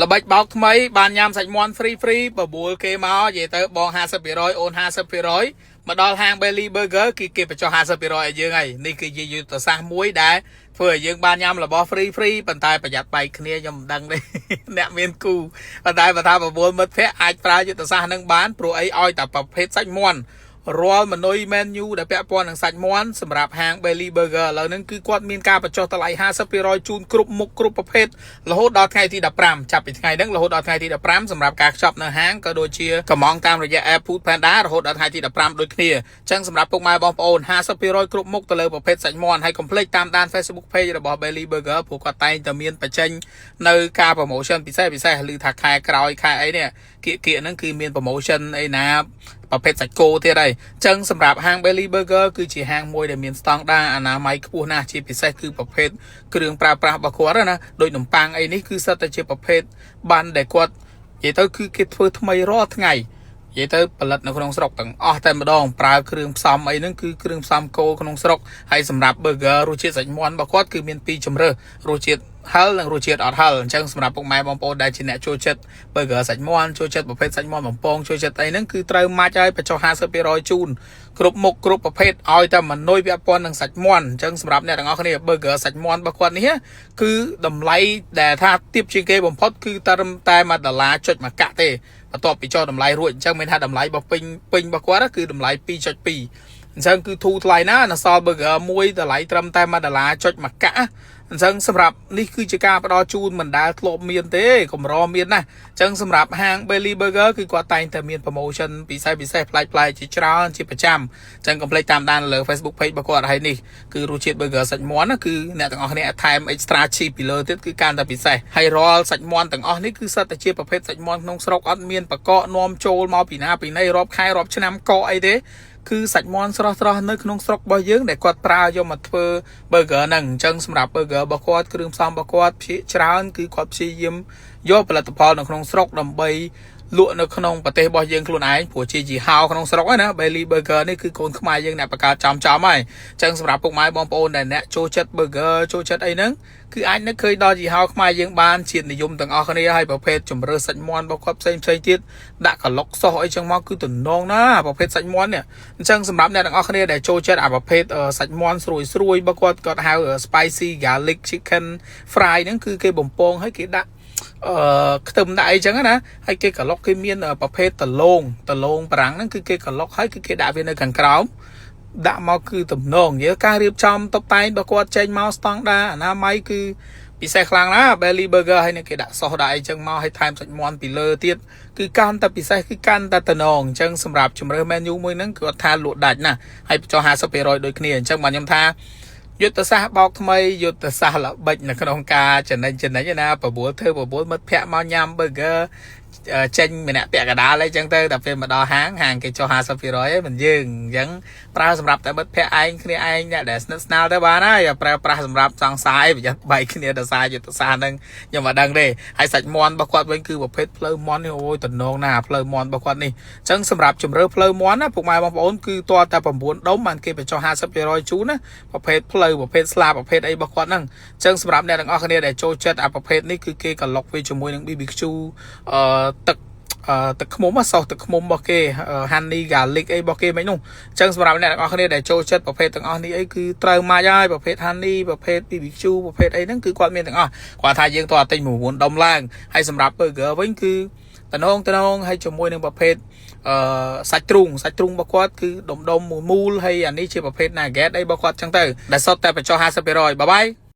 ល្បិចបោកថ្មីបានញ៉ាំសាច់មាន់ free បបួលគេមកនិយាយទៅបង 50% អូន 50% មកដល់ហាង Belly Burger គេបញ្ចុះ 50% ឲ្យយើងហើយនេះគឺជាយុទ្ធសាស្ត្រមួយដែលធ្វើឲ្យយើងបានញ៉ាំរបស់ free ប៉ុន្តែប្រយ័ត្នបែកគ្នាខ្ញុំមិនដឹងទេ អ្នកមានគូប៉ុន្តែបើថាបបួលមិត្តភ័ក្តិអាចប្រើយុទ្ធសាស្ត្រនឹងបានព្រោះអីឲ្យតែប្រភេទសាច់មាន់រាល់មនុយ menu ដែលពាក់ព័ន្ធនឹងសាច់មាន់សម្រាប់ហាង Belly Burger ឥឡូវហ្នឹងគឺគាត់មានការបញ្ចុះតម្លៃ 50% ជូនគ្រប់មុខគ្រប់ប្រភេទរហូតដល់ថ្ងៃទី15ចាប់ពីថ្ងៃហ្នឹងរហូតដល់ថ្ងៃទី15សម្រាប់ការខ្ចប់នៅហាងក៏ដូចជាកម្មង់តាមរយៈ App Food Panda រហូតដល់ថ្ងៃទី15ដូចគ្នាអញ្ចឹងសម្រាប់ពុកម៉ែបងប្អូន 50% គ្រប់មុខទៅលើប្រភេទសាច់មាន់ហើយកុំភ្លេចតាមដាន Facebook Page របស់ Belly Burger ព្រោះគាត់តែងតែមានបញ្ចេញនៅការ promotion ពិសេសឬថាខែក្រោយខែអីនេះគៀកហ្នឹងគឺមាន promotion អីណាប្រភេទសាច់គោទៀតហើយអញ្ចឹងសម្រាប់ហាង Belly Burger គឺជាហាងមួយដែលមានស្តង់ដារអនាម័យខ្ពស់ណាស់ជាពិសេសគឺប្រភេទគ្រឿងប្រើប្រាស់របស់គាត់ណាដូចនំប៉័ងអីនេះគឺសិតតែជាប្រភេទបានដែលគាត់និយាយទៅគឺគេធ្វើថ្មីរាល់ថ្ងៃនិយាយទៅផលិតនៅក្នុងស្រុកទាំងអស់តែម្ដងប្រើគ្រឿងផ្សំអីហ្នឹងគឺគ្រឿងផ្សំគោក្នុងស្រុកហើយសម្រាប់ burger រសជាតិសាច់មាន់របស់គាត់គឺមានពីរជម្រើសរសជាតិហឹលនិងរសជាតិអត់ហឹលអញ្ចឹងសម្រាប់ពុកម៉ែបងប្អូនដែលជាអ្នកចូលចិត្ត burger សាច់មាន់ចូលចិត្តប្រភេទសាច់មាន់បំពងចូលចិត្តអីហ្នឹងគឺត្រូវម៉ាច់ហើយបញ្ចុះ 50% ជូនគ្រប់មុខគ្រប់ប្រភេទឲ្យតែមនុយពាក់ព័ន្ធនឹងសាច់មាន់អញ្ចឹងសម្រាប់អ្នកទាំងអស់គ្នា burger សាច់មាន់របស់គាត់នេះគឺតម្លៃដែលថាទាបជាងគេបំផុតគឺត្រឹមតែ$1.1 កាក់ទេបន្ទាប់ពីចុះតម្លៃរួចអញ្ចឹងមានថាតម្លៃរបស់ពេញរបស់គាត់គឺតម្លៃ 2.2 អញ្ចឹងគឺធូរថ្លៃណាស់នៅសល់ burger មួយតម្លៃត្រឹមតែ$1.1 កាក់អញ្ចឹងសម្រាប់នេះគឺជាការផ្ដល់ជូនមិនដែលធ្លាប់មានទេកម្រមានណាស់អញ្ចឹងសម្រាប់ហាង Belly Burger គឺគាត់តែងតែមាន promotion ពិសេសប្លែកៗជាច្រើនជាប្រចាំអញ្ចឹងកុំភ្លេចតាមដានលើ Facebook Page របស់គាត់ហើយនេះគឺរសជាតិ burger សាច់មាន់គឺអ្នកទាំងអស់គ្នាថែម extra cheese ពីលើទៀតគឺកាន់តែពិសេសហើយរាល់សាច់មាន់ទាំងអស់នេះគឺសិតតែជាប្រភេទសាច់មាន់ក្នុងស្រុកអត់មានបកកនាំចូលមកពីណាពីណីរាប់ខែរាប់ឆ្នាំកអីទេគឺសាច់មាន់ស្រស់នៅក្នុងស្រុករបស់យើងដែលគាត់ប្រើយកមកធ្វើ burger ហ្នឹងអញ្ចឹងសម្រាប់ burger របស់គាត់គ្រឿងផ្សំរបស់គាត់ភាគច្រើនគឺគាត់ព្យាយាមយកផលិតផលនៅក្នុងស្រុកដើម្បីលក់នៅក្នុងប្រទេសរបស់យើងខ្លួនឯងព្រោះជាហោក្នុងស្រុកហ្នឹងណា Belly Burger នេះគឺកូនខ្មែរយើងអ្នកបង្កើតចំហើយអញ្ចឹងសម្រាប់ពុកម៉ែបងប្អូនដែលអ្នកចូលចិត្ត burger ចូលចិត្តអីហ្នឹងគឺអាចនឹកឃើញដល់ជាហោខ្មែរយើងបានជាតិនិយមទាំងអស់គ្នាហើយប្រភេទជំរឿសាច់មាន់របស់គាត់ផ្សេងទៀតដាក់ក្លុកសោះអីចឹងមកគឺទំនងណាប្រភេទសាច់មាន់នេះអញ្ចឹងសម្រាប់អ្នកទាំងអស់គ្នាដែលចូលចិត្តអាប្រភេទសាច់មាន់ស្រួយរបស់គាត់ហៅ spicy garlic chicken fry ហ្នឹងគឺគេបំពងហើយគេដាក់ខ្ទឹមដាក់អីចឹងណាហើយគេក្លុកគេមានប្រភេទតឡងប្រាំងហ្នឹងគឺគេក្លុកហើយគឺគេដាក់វានៅខាងក្រោមដាក់មកគឺទំនងនិយាយការរៀបចំតុបតែងរបស់គាត់ចេញមកស្តង់ដារអនាម័យគឺពិសេសខ្លាំងណាស់ Belly Burger ហើយគេដាក់សោះដាក់អីចឹងមកហើយថែមសាច់មាន់ពីលើទៀតគឺកាន់តែពិសេសគឺកាន់តែតំណងអញ្ចឹងសម្រាប់ជំរឿ menu មួយហ្នឹងគាត់ថាលក់ដាច់ណាហើយបញ្ចុះ 50% ដូចគ្នាអញ្ចឹងបាទខ្ញុំថាយុទ្ធសាស្ត្របោកថ្មីយុទ្ធសាស្ត្រល្បិចនៅក្នុងការចំណេញណាបបួលមិត្តភ័ក្តិមកញ៉ាំ burger ចេញម្នាក់ពាក់កដាលអីចឹងទៅតែពេលមកដល់ហាងគេចុះ 50% ឯងមិនយើងអញ្ចឹងប្រើសម្រាប់តែមិត្តភ័ក្តិឯងគ្នាឯងអ្នកដែលស្និទ្ធស្នាលទៅបានហើយប្រើប្រាស់សម្រាប់សង្សារប្រយ័ត្នបែកគ្នាដោយសារយុទ្ធសាស្ត្រហ្នឹងខ្ញុំមិនដឹងទេហើយសាច់មាន់របស់គាត់វិញគឺប្រភេទផ្លូវមាន់នេះអូយតំណងណាផ្លូវមាន់របស់គាត់នេះអញ្ចឹងសម្រាប់ជំរឿផ្លូវមាន់ណាពុកម៉ែបងប្អូនគឺតតែ9ដុំបានគេបញ្ចុះ 50% ជូនណាប្រភេទផ្លូវប្រភេទស្លាបប្រភេទអីរបស់គាត់ហ្នឹងអញ្ចឹងសម្រាប់អ្នកទាំងអស់គ្នាដែលចូលចិត្តអាប្រភេទនេះគឺគេក្លុកវាជាមួយនឹង BBQ ទឹកឃ្មុំសោះទឹកឃ្មុំរបស់គេ honey garlic អីរបស់គេមិននោះអញ្ចឹងសម្រាប់អ្នកទាំងអស់គ្នាដែលចូលចិត្តប្រភេទទាំងអស់នេះអីគឺត្រូវមកហើយប្រភេទ honey ប្រភេទ BBQ ប្រភេទអីហ្នឹងគឺគាត់មានទាំងអស់គាត់ថាយើងតើទិញ9ដុំឡើងហើយសម្រាប់ burger វិញគឺតំណងហើយជាមួយនឹងប្រភេទសាច់ទ្រូងរបស់គាត់គឺដុំមូលហើយអានេះជាប្រភេទ nugget អីរបស់គាត់អញ្ចឹងទៅដែលសុទ្ធតែបញ្ចុះ 50% បាយ